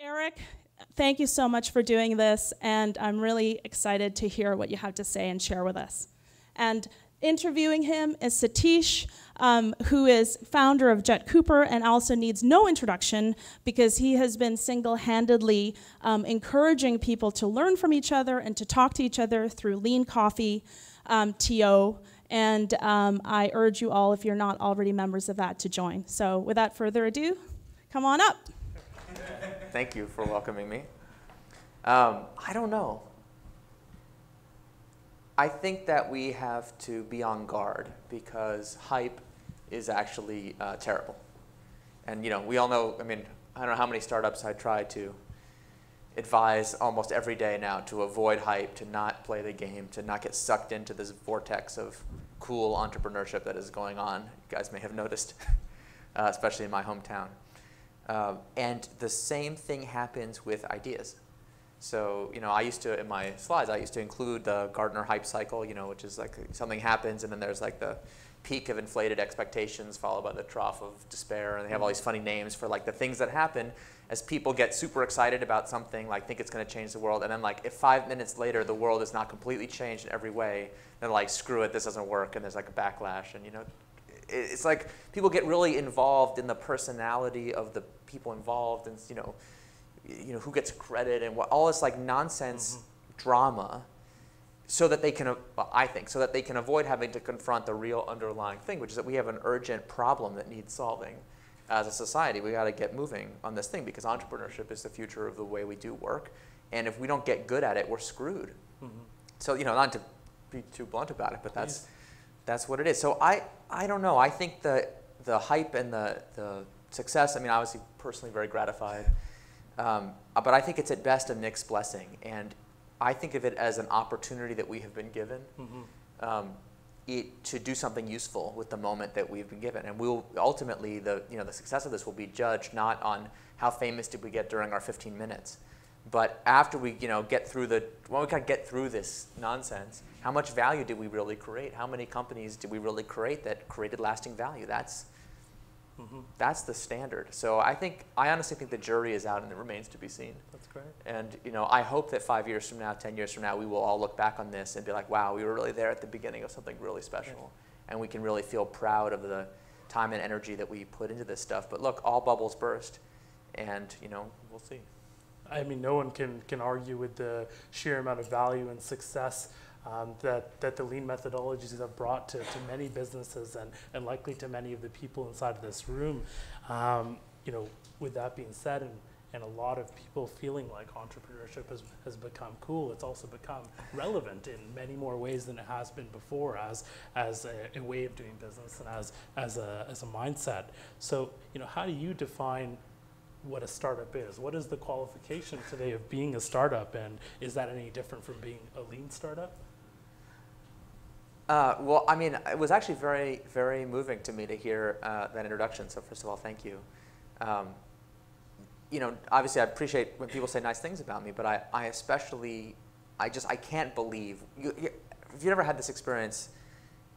Eric, thank you so much for doing this, and I'm really excited to hear what you have to say and share with us. And interviewing him is Satish, who is founder of Jet Cooper and also needs no introduction because he has been single-handedly encouraging people to learn from each other and to talk to each other through Lean Coffee, TO, and I urge you all, if you're not already members of that, to join. So without further ado, come on up. Thank you for welcoming me. I don't know. I think that we have to be on guard because hype is actually terrible. And we all know, I don't know how many startups I try to advise almost every day now to avoid hype, to not play the game, to not get sucked into this vortex of cool entrepreneurship that is going on. You guys may have noticed, especially in my hometown. And the same thing happens with ideas. So, I used to, in my slides, I used to include the Gartner hype cycle, which is like something happens and then there's like the peak of inflated expectations followed by the trough of despair. And they have all these funny names for like the things that happen as people get super excited about something, like think it's going to change the world. And then like if 5 minutes later the world is not completely changed in every way, then like screw it, this doesn't work. And there's like a backlash. And it's like people get really involved in the personality of the people involved and who gets credit and all this like nonsense drama, so that they can, I think, so that they can avoid having to confront the real underlying thing, which is that we have an urgent problem that needs solving as a society. We got to get moving on this thing because entrepreneurship is the future of the way we do work, and if we don't get good at it, we're screwed. So not to be too blunt about it, but that's what it is. So I don't know. I think the hype and the success. Obviously, personally, very gratified. But I think it's at best a mixed blessing, and I think of it as an opportunity that we have been given to do something useful with the moment that we've been given. And we'll ultimately, the success of this will be judged not on how famous did we get during our 15 minutes, but after we get through when we get through this nonsense, how much value did we really create? How many companies did we really create that created lasting value? That's the standard. So I honestly think the jury is out and it remains to be seen. That's great. And I hope that 5 years from now, 10 years from now, we will all look back on this and be like, wow, we were really there at the beginning of something really special. And we can really feel proud of the time and energy that we put into this stuff. But look, all bubbles burst, and we'll see. No one can argue with the sheer amount of value and success that the lean methodologies have brought to many businesses and likely to many of the people inside of this room. With that being said, and a lot of people feeling like entrepreneurship has become cool, it's also become relevant in many more ways than it has been before as a way of doing business and as a mindset. So, how do you define what a startup is? What is the qualification today of being a startup, and is that any different from being a lean startup? It was actually very, very moving to me to hear that introduction. So first of all, thank you. Obviously I appreciate when people say nice things about me, but I especially, I can't believe, if you've never had this experience,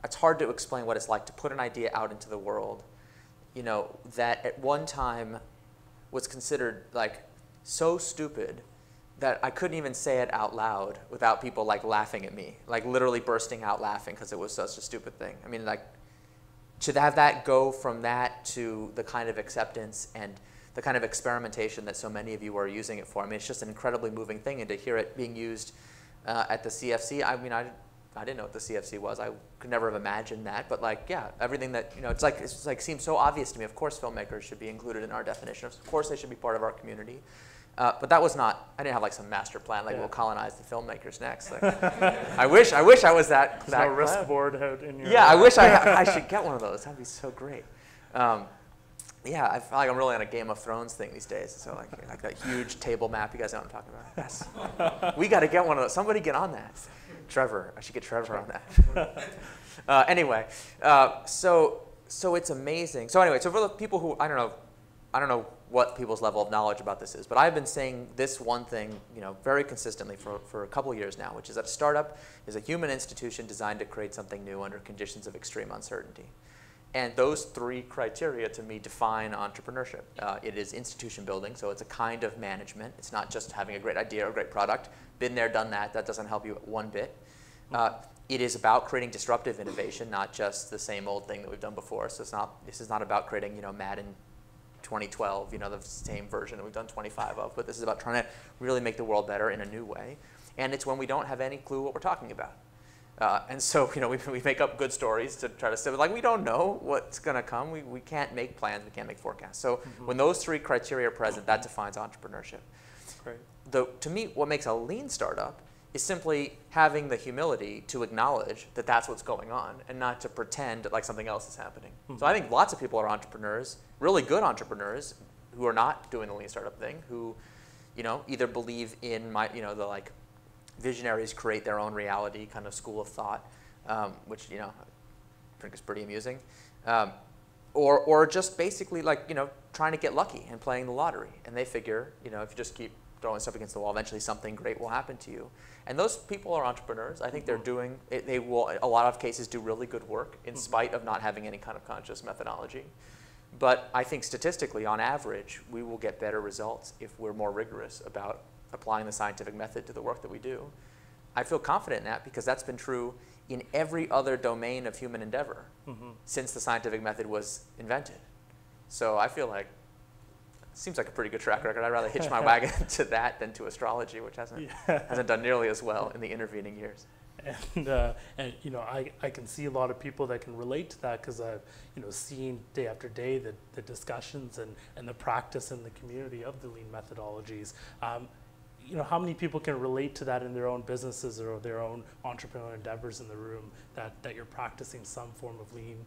it's hard to explain what it's like to put an idea out into the world, that at one time was considered like so stupid that I couldn't even say it out loud without people like laughing at me, like literally bursting out laughing because it was such a stupid thing. To have that go from that to the kind of acceptance and the kind of experimentation that so many of you are using it for. It's just an incredibly moving thing, and to hear it being used at the CFC, I didn't know what the CFC was. I could never have imagined that, but everything that, it's like seems so obvious to me. Of course filmmakers should be included in our definition. Of course they should be part of our community. But that was not, I didn't have some master plan, we'll colonize the filmmakers next. I wish I was that. There's no risk board out in your I wish I should get one of those. That'd be so great. I feel like I'm really on a Game of Thrones thing these days. So like that huge table map, you guys know what I'm talking about? Yes. We got to get one of those. Somebody get on that. Trevor, I should get Trevor on that. Anyway, so it's amazing. So anyway, so for the people who, I don't know what people's level of knowledge about this is, but I've been saying this one thing, very consistently for a couple years now, which is that a startup is a human institution designed to create something new under conditions of extreme uncertainty. And those three criteria, to me, define entrepreneurship. It is institution building, so it's a kind of management. It's not just having a great idea or a great product. Been there, done that. That doesn't help you one bit. It is about creating disruptive innovation, not just the same old thing that we've done before. So this is not about creating, you know, Madden 2012, you know, the same version that we've done 25 of. But this is about trying to really make the world better in a new way. And it's when we don't have any clue what we're talking about. And so, you know, we make up good stories to try to say, like, we don't know what's going to come. We can't make plans. We can't make forecasts. So when those three criteria are present, that defines entrepreneurship. Great. To me, what makes a lean startup is simply having the humility to acknowledge that that's what's going on and not to pretend like something else is happening. So I think lots of people are entrepreneurs, really good entrepreneurs, who are not doing the lean startup thing, who, you know, either believe in the like visionaries create their own reality kind of school of thought, which, you know, I think is pretty amusing, or just basically like, you know, trying to get lucky and playing the lottery. And they figure, you know, if you just keep throwing stuff against the wall, eventually something great will happen to you. And those people are entrepreneurs. I think they're doing, they will, a lot of cases, do really good work in spite of not having any kind of conscious methodology. But I think statistically, on average, we will get better results if we're more rigorous about applying the scientific method to the work that we do. I feel confident in that because that's been true in every other domain of human endeavor since the scientific method was invented. So I feel like seems like a pretty good track record. I'd rather hitch my wagon to that than to astrology, which hasn't done nearly as well in the intervening years. And you know, I can see a lot of people that can relate to that because I've, you know, seen day after day the discussions and the practice in the community of the lean methodologies. You know, how many people can relate to that in their own businesses or their own entrepreneurial endeavors in the room that you're practicing some form of lean?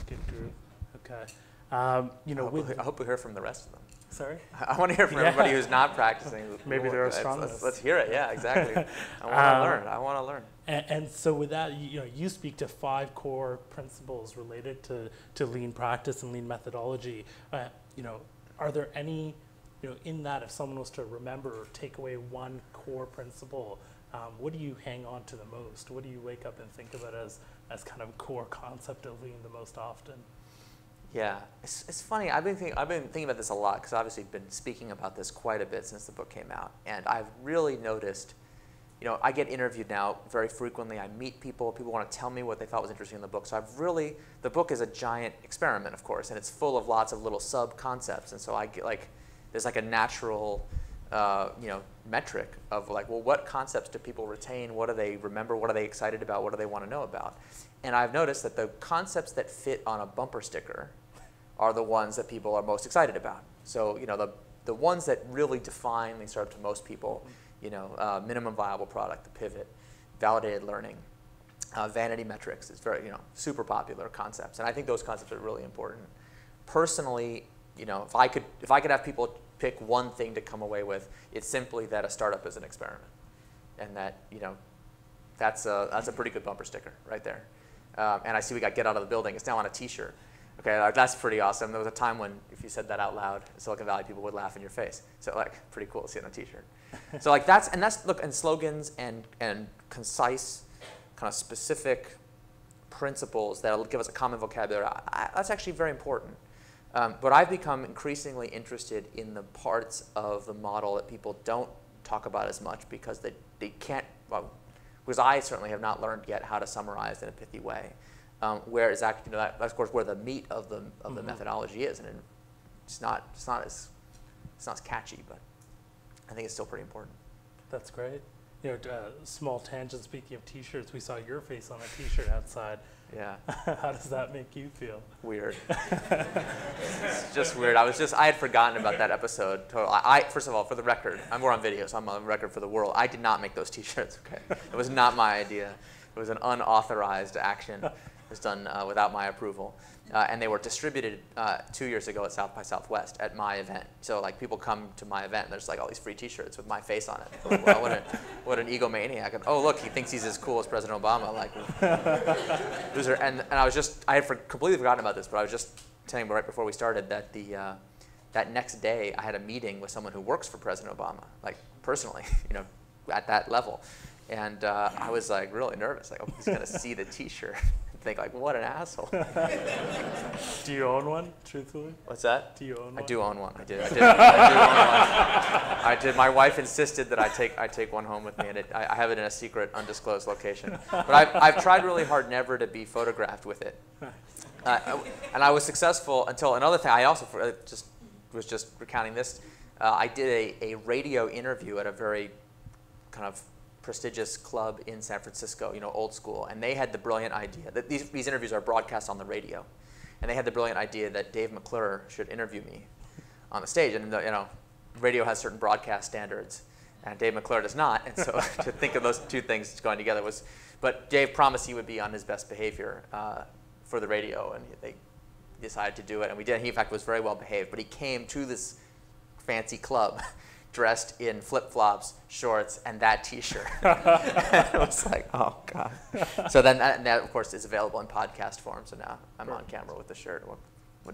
Good group. Okay. You know, I hope we hear from the rest of them. Sorry? I want to hear from everybody who's not practicing. Maybe they're astronomers. Let's hear it. Yeah, exactly. I want to learn. I want to learn. And so with that, you know, you speak to 5 core principles related to lean practice and lean methodology. You know, are there any, you know, in that, if someone was to remember or take away one core principle, what do you hang on to the most? What do you wake up and think about as kind of a core concept of lean the most often? Yeah, it's funny. I've been thinking about this a lot because obviously I've been speaking about this quite a bit since the book came out, and I've really noticed. You know, I get interviewed now very frequently. I meet people. People want to tell me what they thought was interesting in the book. So the book is a giant experiment, of course, and it's full of lots of little sub-concepts. And so I get like, there's like a natural, you know, metric of like, well, what concepts do people retain? What do they remember? What are they excited about? What do they want to know about? And I've noticed that the concepts that fit on a bumper sticker are the ones that people are most excited about. So, you know, the ones that really define lean startup to most people, you know, minimum viable product, the pivot, validated learning, vanity metrics is very, you know, super popular concepts. And I think those concepts are really important. Personally, you know, if I could have people pick one thing to come away with, it's simply that a startup is an experiment. And that, you know, that's a pretty good bumper sticker right there. And I see we got Get Out of the Building. It's now on a T-shirt. Okay, that's pretty awesome. There was a time when if you said that out loud, Silicon Valley people would laugh in your face. So like, pretty cool to see it on a T-shirt. So like look, and slogans and concise, kind of specific principles that'll give us a common vocabulary. That's actually very important. But I've become increasingly interested in the parts of the model that people don't talk about as much because they can't. Well, because I certainly have not learned yet how to summarize in a pithy way. Where is actually, you know, that's of course where the meat of the methodology is, and it's not as catchy, but I think it's still pretty important. That's great. You know, small tangent. Speaking of T-shirts, we saw your face on a T-shirt outside. Yeah. How does that make you feel? Weird. It's just weird. I had forgotten about that episode. First of all, for the record, we're on video, so I'm on record for the world. I did not make those T-shirts. Okay, it was not my idea. It was an unauthorized action. It was done without my approval, and they were distributed 2 years ago at South by Southwest at my event. So like people come to my event, and there's like all these free T-shirts with my face on it. Like, well, what an egomaniac! And, oh look, he thinks he's as cool as President Obama. Like, loser. And I had completely forgotten about this, but I was just telling you right before we started that that next day I had a meeting with someone who works for President Obama, like personally, you know, at that level. And I was like really nervous, like, oh, he's gonna see the T-shirt and think like, what an asshole. Do you own one, truthfully? What's that? Do you own one? I do own one. I do own one. I did. My wife insisted that I take one home with me, and I have it in a secret, undisclosed location. But I've tried really hard never to be photographed with it. And I was successful until another thing. I also was just recounting this. I did a radio interview at a very kind of prestigious club in San Francisco, old school, and they had the brilliant idea that these interviews are broadcast on the radio, and they had the brilliant idea that Dave McClure should interview me on the stage, and radio has certain broadcast standards, and Dave McClure does not, and so to think of those two things going together but Dave promised he would be on his best behavior for the radio, and they decided to do it, and we did. He in fact was very well behaved, but he came to this fancy club dressed in flip-flops, shorts, and that T-shirt. It was like, oh, God. So then that, of course, is available in podcast form, so now I'm on camera with the shirt. What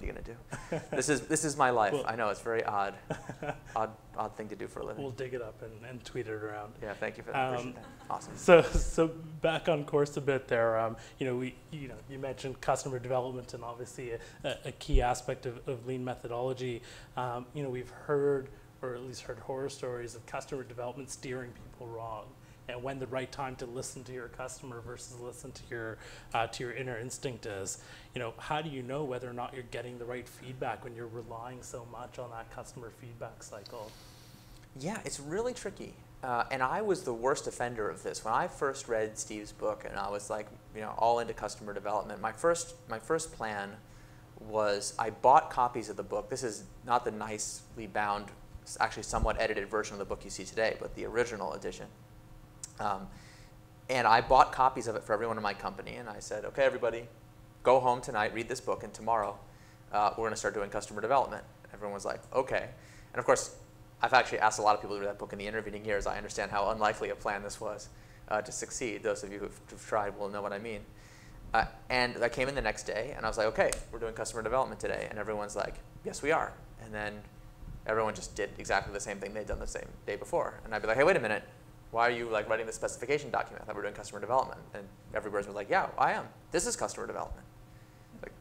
are you going to do? This is my life. Well, I know, it's very odd thing to do for a living. We'll dig it up and tweet it around. Yeah, thank you for that. Appreciate that. Awesome. So back on course a bit there, you mentioned customer development and obviously a key aspect of lean methodology. We've heard, or at least heard horror stories of customer development steering people wrong, and when the right time to listen to your customer versus listen to your inner instinct is. How do you know whether or not you're getting the right feedback when you're relying so much on that customer feedback cycle? Yeah, it's really tricky. And I was the worst offender of this. When I first read Steve's book and I was like, all into customer development, my first plan was I bought copies of the book. This is not the nicely bound, actually somewhat edited version of the book you see today, but the original edition. And I bought copies of it for everyone in my company, and I said, okay, everybody, go home tonight, read this book, and tomorrow we're going to start doing customer development. Everyone was like, okay. And of course, I've actually asked a lot of people to read that book in the intervening years. I understand how unlikely a plan this was to succeed. Those of you who've tried will know what I mean. And I came in the next day, and I was like, okay, we're doing customer development today. And everyone's like, yes, we are. And then everyone just did exactly the same thing they'd done the same day before. And I'd be like, hey, wait a minute. Why are you writing the specification document? I thought we were doing customer development. And everybody was like, yeah, I am. This is customer development. Like,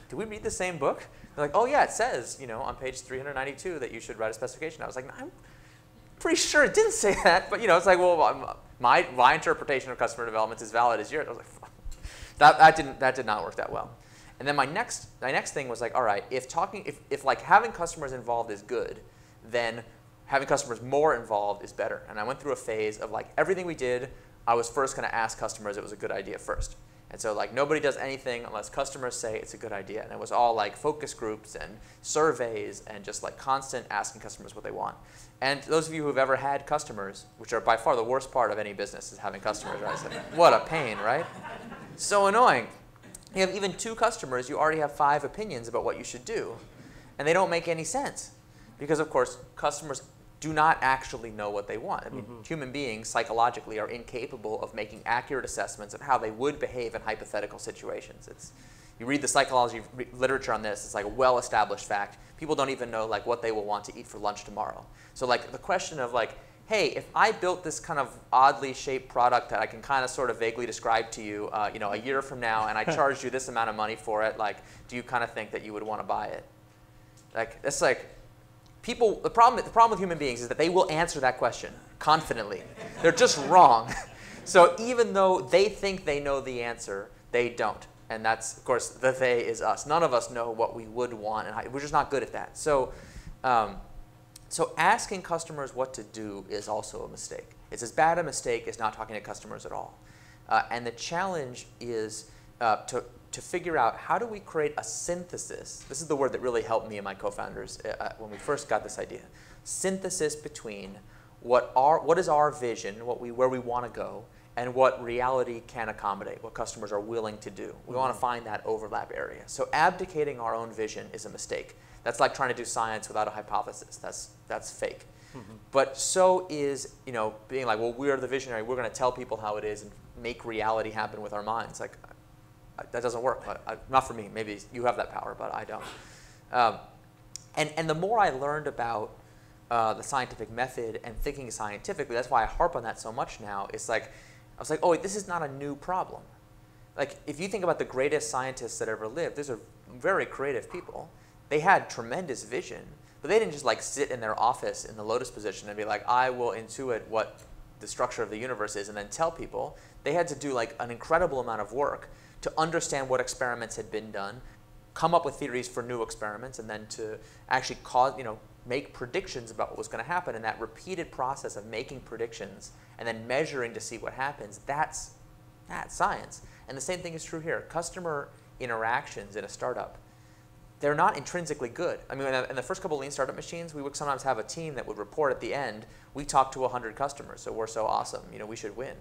did we read the same book? They're like, oh yeah, it says, on page 392 that you should write a specification. I was like, I'm pretty sure it didn't say that. But it's like, well, my interpretation of customer development is valid as yours. I was like, that did not work that well. And then my next thing was like, all right, if like having customers involved is good, then having customers more involved is better. And I went through a phase of like everything we did, I was first going to ask customers it was a good idea first. And so like nobody does anything unless customers say it's a good idea. And it was all like focus groups and surveys and just like constant asking customers what they want. And those of you who've ever had customers, which are by far the worst part of any business is having customers, right? So, what a pain, right? So annoying. You have even 2 customers, you already have 5 opinions about what you should do. And they don't make any sense. Because of course, customers do not actually know what they want. I mean, human beings psychologically are incapable of making accurate assessments of how they would behave in hypothetical situations. You read the psychology literature on this, it's like a well-established fact. People don't even know like what they will want to eat for lunch tomorrow. So like the question of like, hey, if I built this kind of oddly shaped product that I can kind of sort of vaguely describe to you, a year from now, and I charged you this amount of money for it, like, do you kind of think that you would want to buy it? Like, it's like, the problem with human beings is that they will answer that question confidently. They're just wrong. So even though they think they know the answer, they don't. And that's, of course, the they is us. None of us know what we would want, and we're just not good at that. So, so asking customers what to do is also a mistake. It's as bad a mistake as not talking to customers at all. And the challenge is to figure out how do we create a synthesis. This is the word that really helped me and my co-founders when we first got this idea. Synthesis between what is our vision, where we want to go, and what reality can accommodate, what customers are willing to do. We want to find that overlap area. So abdicating our own vision is a mistake. That's like trying to do science without a hypothesis. That's fake. But so is being like, well, we're the visionary. We're going to tell people how it is and make reality happen with our minds. Like, that doesn't work. Not for me. Maybe you have that power, but I don't. And the more I learned about the scientific method and thinking scientifically. That's why I harp on that so much now. It's like, I was like, oh, this is not a new problem. Like, if you think about the greatest scientists that ever lived, these are very creative people. They had tremendous vision, but they didn't just like sit in their office in the lotus position and be like, I will intuit what the structure of the universe is and then tell people. They had to do like an incredible amount of work to understand what experiments had been done, come up with theories for new experiments, and then to actually cause, make predictions about what was going to happen. And that repeated process of making predictions and then measuring to see what happens, that's science. And the same thing is true here. Customer interactions in a startup, they're not intrinsically good. I mean, in the first couple of lean startup machines, we would sometimes have a team that would report at the end, we talked to 100 customers, so we're so awesome, we should win.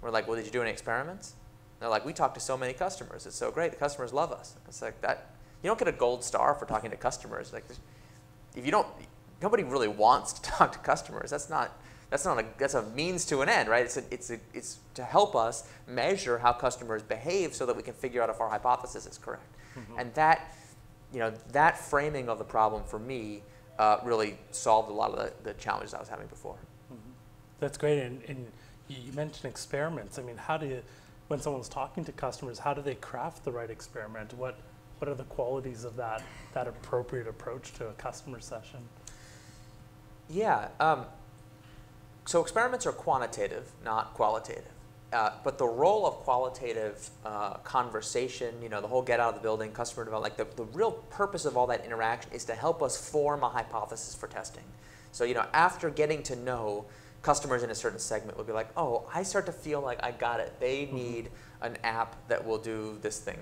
We're like, well, did you do any experiments? They're like, we talked to so many customers. It's so great. The customers love us. It's like that. You don't get a gold star for talking to customers. Like, if you don't, nobody really wants to talk to customers. That's a means to an end, right? It's to help us measure how customers behave so that we can figure out if our hypothesis is correct. Mm-hmm. And that framing of the problem for me really solved a lot of the challenges I was having before. Mm-hmm. That's great. And you mentioned experiments. I mean, when someone's talking to customers, how do they craft the right experiment? What are the qualities of that appropriate approach to a customer session? Yeah. So experiments are quantitative, not qualitative. But the role of qualitative conversation, the whole get out of the building, customer development, like the real purpose of all that interaction is to help us form a hypothesis for testing. So, after getting to know customers in a certain segment, we'll be like, oh, I start to feel like I got it. They need an app that will do this thing.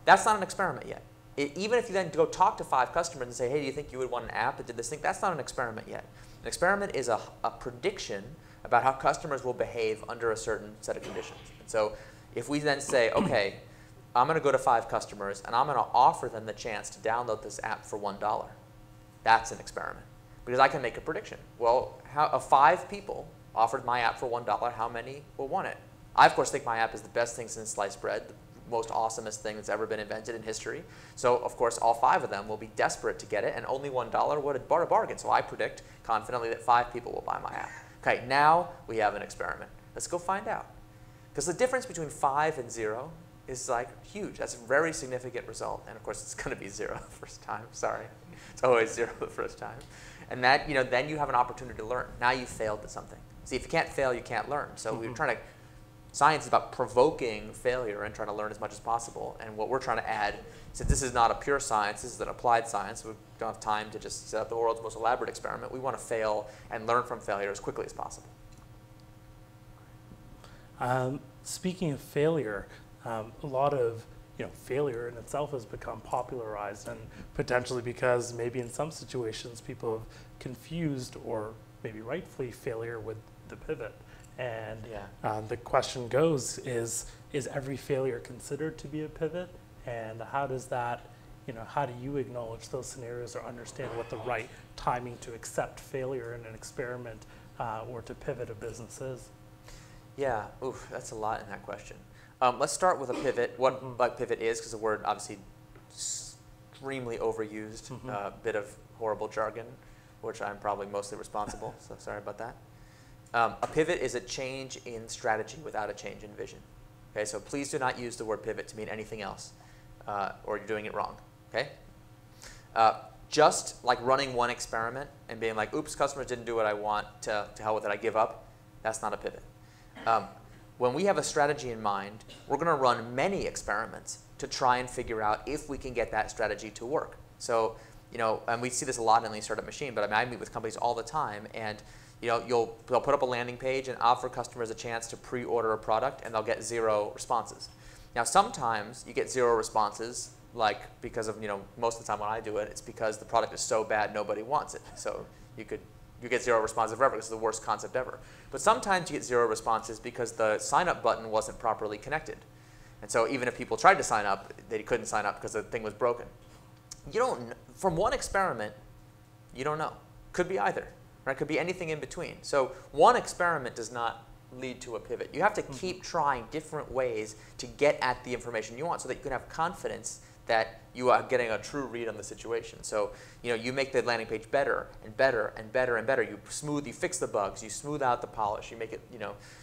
That's not an experiment yet. Even if you then go talk to 5 customers and say, hey, do you think you would want an app that did this thing? That's not an experiment yet. An experiment is a prediction about how customers will behave under a certain set of conditions. And so if we then say, okay, I'm going to go to 5 customers and I'm going to offer them the chance to download this app for $1, that's an experiment. Because I can make a prediction. Well, of 5 people offered my app for $1, how many will want it? I, of course, think my app is the best thing since sliced bread, the most awesomest thing that's ever been invented in history. So, of course, all 5 of them will be desperate to get it, and only $1 would have bought a bargain. So I predict confidently that 5 people will buy my app. Okay, now we have an experiment. Let's go find out. Because the difference between 5 and 0 is like huge. That's a very significant result. And of course, it's going to be 0 the first time. Sorry. It's always 0 the first time. And that, then you have an opportunity to learn. Now you've failed at something. See, if you can't fail, you can't learn. So we're trying to, science is about provoking failure and trying to learn as much as possible. And what we're trying to add, since this is not a pure science, this is an applied science, we don't have time to just set up the world's most elaborate experiment. We want to fail and learn from failure as quickly as possible. Speaking of failure, a lot of failure in itself has become popularized, and potentially because maybe in some situations people have confused, or maybe rightfully, failure with the pivot. And the question goes, is every failure considered to be a pivot? And how does that, how do you acknowledge those scenarios or understand what the right timing to accept failure in an experiment or to pivot a business is? Yeah, oof, that's a lot in that question. Let's start with a pivot, what pivot is, because the word obviously extremely overused, bit of horrible jargon, which I'm probably mostly responsible, so sorry about that. A pivot is a change in strategy without a change in vision. Okay, so please do not use the word pivot to mean anything else, or you're doing it wrong. Okay? Just like running one experiment and being like, oops, customers didn't do what I want, to hell with it, I give up, that's not a pivot. When we have a strategy in mind, we're going to run many experiments to try and figure out if we can get that strategy to work. So, and we see this a lot in Lean Startup Machine, but I meet with companies all the time, and they'll put up a landing page and offer customers a chance to pre-order a product, and they'll get 0 responses. Now, sometimes you get 0 responses, like because of, most of the time when I do it, it's because the product is so bad nobody wants it. So you get 0 responses forever. This is the worst concept ever. But sometimes you get 0 responses because the sign-up button wasn't properly connected. And so even if people tried to sign up, they couldn't sign up because the thing was broken. From one experiment, you don't know. Could be either. Right? Could be anything in between. So one experiment does not lead to a pivot. You have to keep trying different ways to get at the information you want so that you can have confidence that you are getting a true read on the situation. So, you make the landing page better and better and better and better. You fix the bugs, you smooth out the polish, you make it,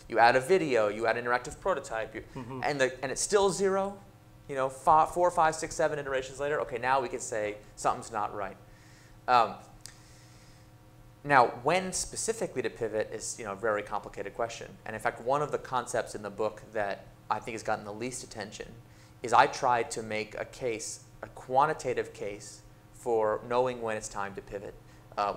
you add a video, you add an interactive prototype, and it's still 0. 4, 5, 6, 7 iterations later. Okay, now we can say something's not right. Now, when specifically to pivot is a very complicated question. And in fact, one of the concepts in the book that I think has gotten the least attention is I tried to make a quantitative case for knowing when it's time to pivot,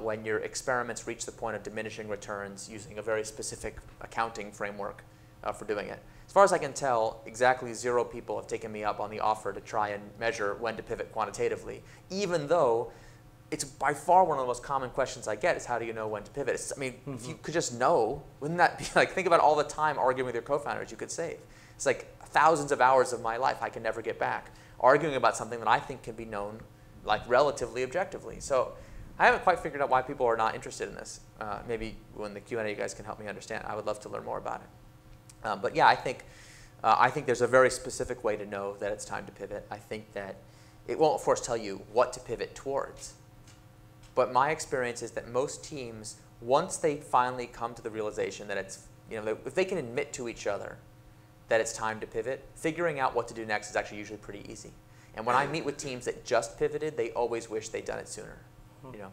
when your experiments reach the point of diminishing returns using a very specific accounting framework for doing it. As far as I can tell, exactly 0 people have taken me up on the offer to try and measure when to pivot quantitatively, even though it's by far one of the most common questions I get is how do you know when to pivot? If you could just know, wouldn't that be like, think about all the time arguing with your co-founders you could save. It's like thousands of hours of my life I can never get back, arguing about something that I think can be known like relatively objectively. So I haven't quite figured out why people are not interested in this. Maybe when the Q&A you guys can help me understand. I would love to learn more about it. But yeah, I think there's a very specific way to know that it's time to pivot. I think that it won't, of course, tell you what to pivot towards. But my experience is that most teams, once they finally come to the realization that it's, if they can admit to each other that it's time to pivot, figuring out what to do next is actually usually pretty easy. And when I meet with teams that just pivoted, they always wish they'd done it sooner,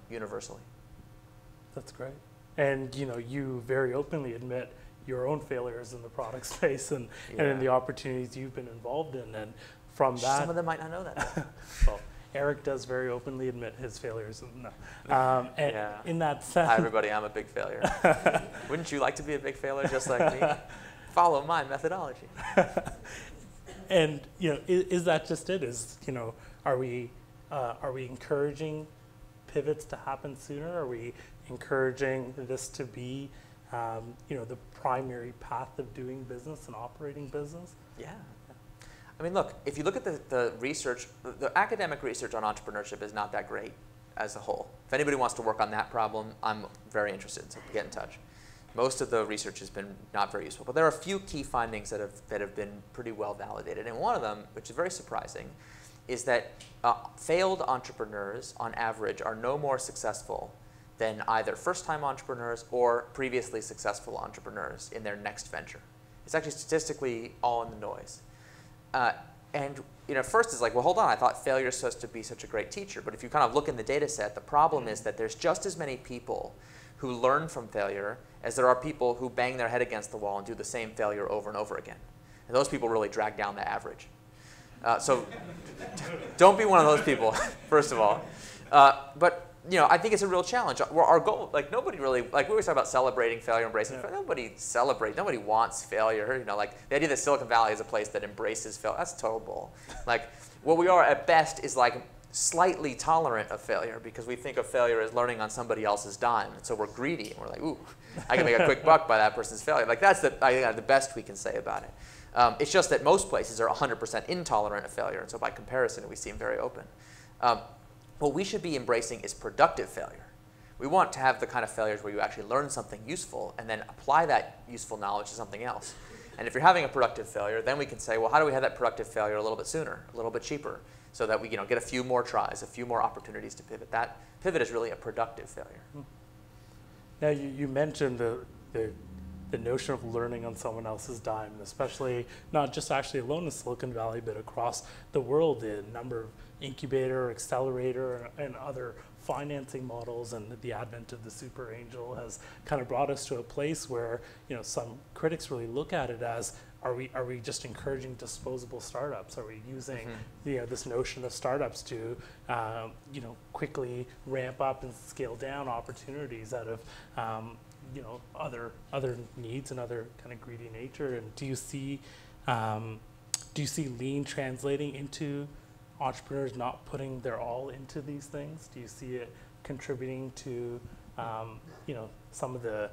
universally. That's great. And you very openly admit your own failures in the product space and in the opportunities you've been involved in. And from that, some of them might not know that. Well, Eric does very openly admit his failures. In that sense, hi everybody, I'm a big failure. Wouldn't you like to be a big failure just like me? Follow my methodology. And is that just it? Are we encouraging pivots to happen sooner? Are we encouraging this to be the primary path of doing business and operating business? Yeah. I mean, look, if you look at the research, the academic research on entrepreneurship is not that great as a whole. If anybody wants to work on that problem, I'm very interested, so get in touch. Most of the research has been not very useful, but there are a few key findings that have been pretty well validated. And one of them, which is very surprising, is that failed entrepreneurs, on average, are no more successful than either first-time entrepreneurs or previously successful entrepreneurs in their next venture. It's actually statistically all in the noise. And first it's like, well, hold on, I thought failure is supposed to be such a great teacher. But if you kind of look in the data set, the problem is that there's just as many people who learn from failure as there are people who bang their head against the wall and do the same failure over and over again. And those people really drag down the average. So don't be one of those people, first of all. But I think it's a real challenge. Our goal, nobody really, we always talk about celebrating failure, embracing failure. Nobody wants failure. The idea that Silicon Valley is a place that embraces failure, that's total bull. What we are at best is slightly tolerant of failure because we think of failure as learning on somebody else's dime. And so we're greedy and we're like, ooh, I can make a quick buck by that person's failure. That's I think the best we can say about it. It's just that most places are 100% intolerant of failure. And so by comparison, we seem very open. What we should be embracing is productive failure. We want to have the kind of failures where you actually learn something useful and then apply that useful knowledge to something else. And if you're having a productive failure, then we can say, well, how do we have that productive failure a little bit sooner, a little bit cheaper, so that we get a few more tries, a few more opportunities to pivot. That pivot is really a productive failure. Now, you mentioned the notion of learning on someone else's dime, especially not just actually alone in Silicon Valley, but across the world, the number of incubator, accelerator, and other financing models and the advent of the super angel has kind of brought us to a place where some critics really look at it as, are we just encouraging disposable startups? Are we using this notion of startups to quickly ramp up and scale down opportunities out of other needs and other kind of greedy nature? And do you see lean translating into entrepreneurs not putting their all into these things? Do you see it contributing to some of the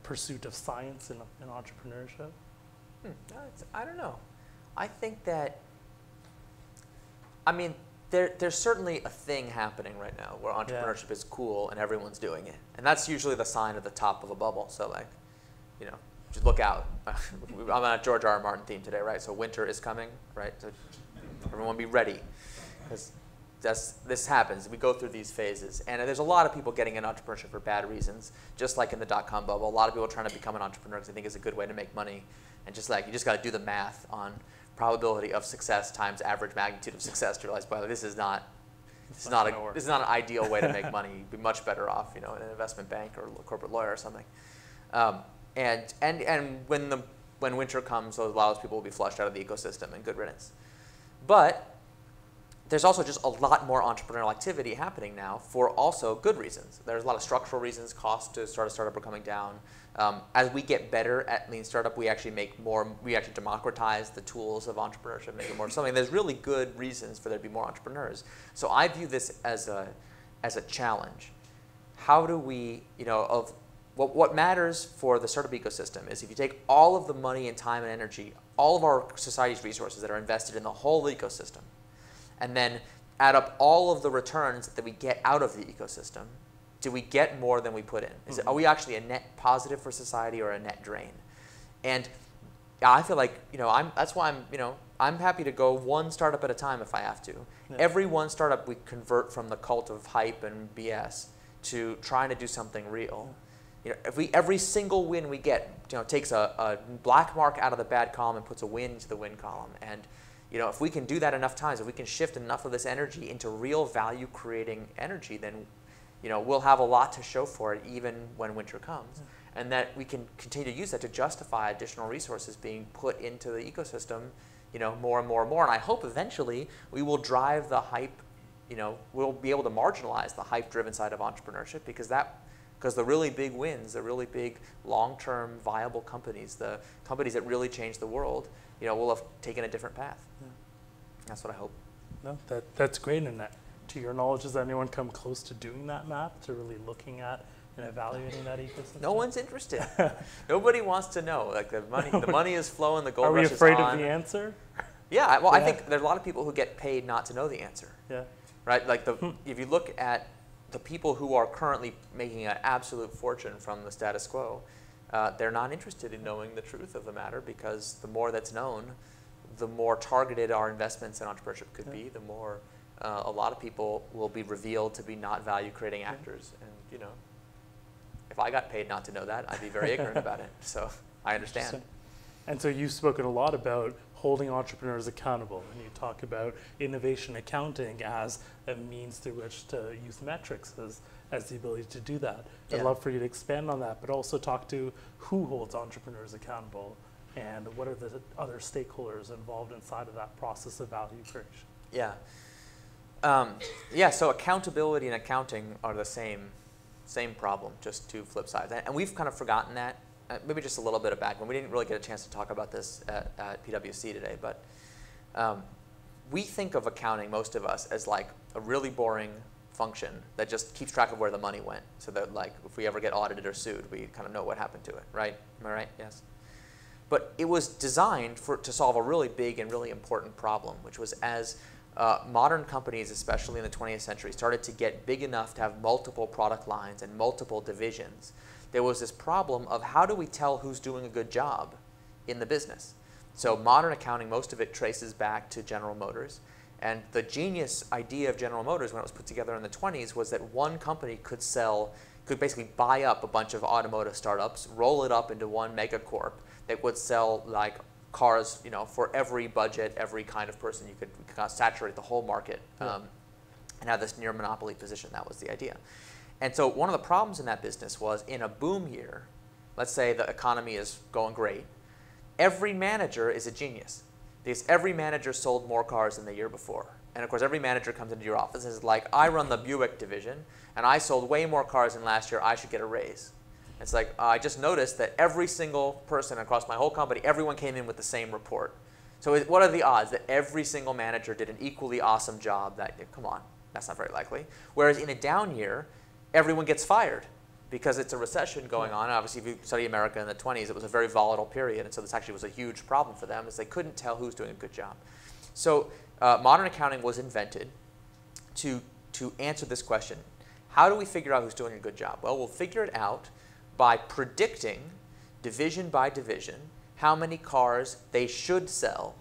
pursuit of science in entrepreneurship? I don't know. I think that, there's certainly a thing happening right now where entrepreneurship is cool and everyone's doing it. And that's usually the sign at the top of a bubble. So just look out. I'm on a George R.R. Martin theme today, right? So winter is coming, right? So everyone be ready. because this happens. We go through these phases, and there's a lot of people getting in entrepreneurship for bad reasons, just like in the dot-com bubble. A lot of people are trying to become an entrepreneur because they think it's a good way to make money, and just like you just got to do the math on probability of success times average magnitude of success to realize, well, this is not an ideal way to make money. You'd be much better off, in an investment bank or a corporate lawyer or something. And when winter comes, a lot of those people will be flushed out of the ecosystem, and good riddance. But there's also just a lot more entrepreneurial activity happening now for also good reasons. There's a lot of structural reasons. Costs to start a startup are coming down. As we get better at lean startup, we actually democratize the tools of entrepreneurship, make it more something. There's really good reasons for there to be more entrepreneurs. So I view this as a challenge. How do we, what matters for the startup ecosystem is if you take all of the money and time and energy, all of our society's resources that are invested in the whole ecosystem, and then add up all of the returns that we get out of the ecosystem, do we get more than we put in? Are we actually a net positive for society or a net drain? And I feel like, that's why I'm happy to go one startup at a time if I have to. Yeah. Every one startup we convert from the cult of hype and BS to trying to do something real. If every single win we get, takes a black mark out of the bad column and puts a win into the win column. And if we can do that enough times, if we can shift enough of this energy into real value-creating energy, then we'll have a lot to show for it even when winter comes. Yeah. And that we can continue to use that to justify additional resources being put into the ecosystem, more and more and more. And I hope eventually we will drive the hype, we'll be able to marginalize the hype-driven side of entrepreneurship because the really big wins, the really big long-term viable companies, the companies that really change the world, will have taken a different path. Yeah. That's what I hope. No, that's great. And to your knowledge, has anyone come close to doing that math, to really looking at and evaluating that ecosystem? No one's interested. Nobody wants to know. Like the money is flowing, the gold rush is on. Are we afraid of the answer? Yeah. Well, I think there's a lot of people who get paid not to know the answer. Yeah. Right. Like if you look at the people who are currently making an absolute fortune from the status quo, they're not interested in knowing the truth of the matter because the more that's known, the more targeted our investments in entrepreneurship could be, the more a lot of people will be revealed to be not value-creating actors. And, if I got paid not to know that, I'd be very ignorant about it. So I understand. And so you've spoken a lot about holding entrepreneurs accountable, and you talk about innovation accounting as a means through which to use metrics as the ability to do that. Yeah. I'd love for you to expand on that, but also talk to who holds entrepreneurs accountable and what are the other stakeholders involved inside of that process of value creation. Yeah. So accountability and accounting are the same problem, just two flip sides. And we've kind of forgotten that. Maybe just a little bit of background. We didn't really get a chance to talk about this at PwC today, but we think of accounting, most of us, as like a really boring function that just keeps track of where the money went, so that like if we ever get audited or sued, we kind of know what happened to it, right? Am I right? Yes. But it was designed to solve a really big and really important problem, which was as modern companies, especially in the 20th century, started to get big enough to have multiple product lines and multiple divisions, there was this problem of how do we tell who's doing a good job in the business? So modern accounting, most of it traces back to General Motors. And the genius idea of General Motors when it was put together in the 20s was that one company could basically buy up a bunch of automotive startups, roll it up into one megacorp that would sell like cars, for every budget, every kind of person. You could kind of saturate the whole market and have this near monopoly position. That was the idea. And so one of the problems in that business was in a boom year, let's say the economy is going great, every manager is a genius because every manager sold more cars than the year before. And of course, every manager comes into your office and is like, I run the Buick division and I sold way more cars than last year, I should get a raise. It's like, I just noticed that every single person across my whole company, everyone came in with the same report. So what are the odds that every single manager did an equally awesome job? Come on, that's not very likely. Whereas in a down year, everyone gets fired because it's a recession going on. Obviously, if you study America in the 20s, it was a very volatile period, and so this actually was a huge problem for them, is they couldn't tell who's doing a good job. So modern accounting was invented to answer this question. How do we figure out who's doing a good job? Well, we'll figure it out by predicting, division by division, how many cars they should sell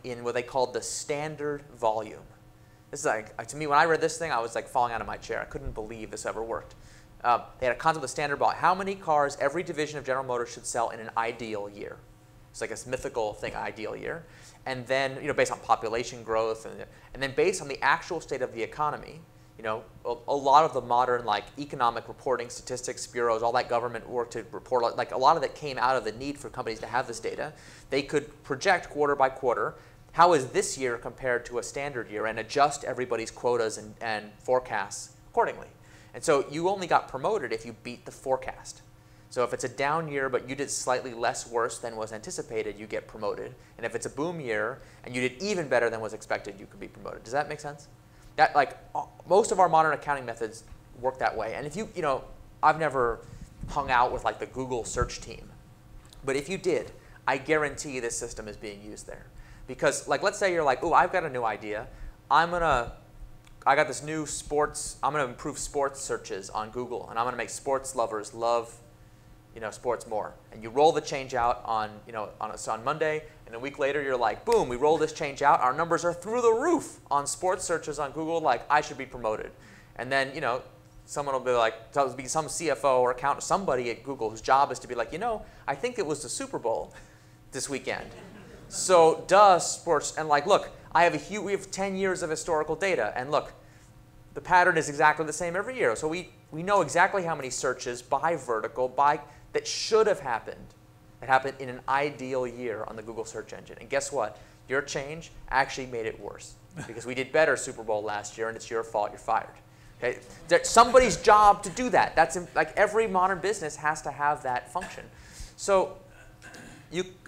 in what they called the standard volume. This is like, to me, when I read this thing, I was like falling out of my chair. I couldn't believe this ever worked. They had a concept of standard bought. How many cars every division of General Motors should sell in an ideal year? It's like this mythical thing, ideal year. And then, based on population growth, and then based on the actual state of the economy, a lot of the modern like economic reporting, statistics bureaus, all that government work to report, like a lot of that came out of the need for companies to have this data. They could project quarter by quarter, how is this year compared to a standard year, and adjust everybody's quotas and forecasts accordingly. And so you only got promoted if you beat the forecast. So if it's a down year but you did slightly less worse than was anticipated, you get promoted. And if it's a boom year and you did even better than was expected, you could be promoted. Does that make sense? That, like, most of our modern accounting methods work that way. And if I've never hung out with like the Google search team, but if you did, I guarantee this system is being used there. Because like, let's say you're like, oh, I've got a new idea. I got this new sports, I'm gonna improve sports searches on Google, and I'm gonna make sports lovers love sports more. And you roll the change out on Monday, and a week later you're like, boom, we roll this change out. Our numbers are through the roof on sports searches on Google. Like, I should be promoted. And then someone will be like, there'll be some CFO or accountant, somebody at Google whose job is to be like, I think it was the Super Bowl this weekend. So does sports, and like, look, we have 10 years of historical data, and look, the pattern is exactly the same every year. So we know exactly how many searches by vertical, that should have happened, that happened in an ideal year on the Google search engine. And guess what? Your change actually made it worse because we did better Super Bowl last year, and it's your fault, you're fired. Okay? There's somebody's job to do that. That's like every modern business has to have that function. So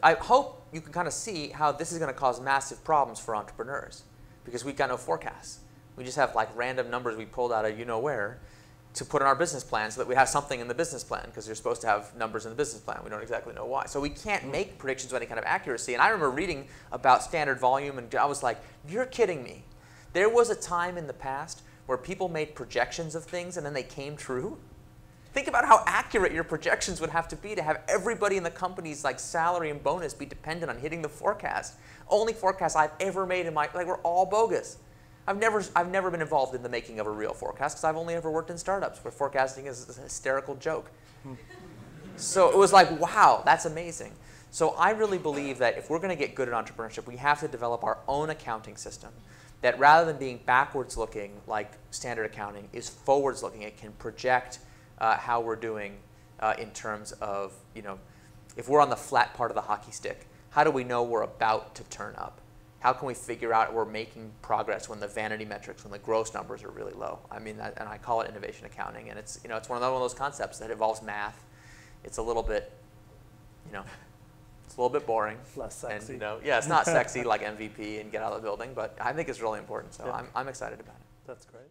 I hope you can kind of see how this is going to cause massive problems for entrepreneurs because we've got no forecasts. We just have like random numbers we pulled out of where to put in our business plan so that we have something in the business plan because you're supposed to have numbers in the business plan. We don't exactly know why. So we can't make predictions with any kind of accuracy. And I remember reading about standard volume, and I was like, you're kidding me. There was a time in the past where people made projections of things and then they came true. Think about how accurate your projections would have to have everybody in the company's like salary and bonus be dependent on hitting the forecast. Only forecast I've ever made in we're all bogus. I've never been involved in the making of a real forecast because I've only ever worked in startups where forecasting is a hysterical joke. So it was like, wow, that's amazing. So I really believe that if we're going to get good at entrepreneurship, we have to develop our own accounting system that rather than being backwards looking like standard accounting is forwards looking. It can project how we're doing in terms of, if we're on the flat part of the hockey stick, how do we know we're about to turn up? How can we figure out we're making progress when the vanity metrics, when the gross numbers are really low? I mean, and I call it innovation accounting, and it's it's one of those concepts that involves math. It's a little bit, it's a little bit boring. Less sexy. And, yeah, it's not sexy like MVP and get out of the building, but I think it's really important. So I'm excited about it. That's great.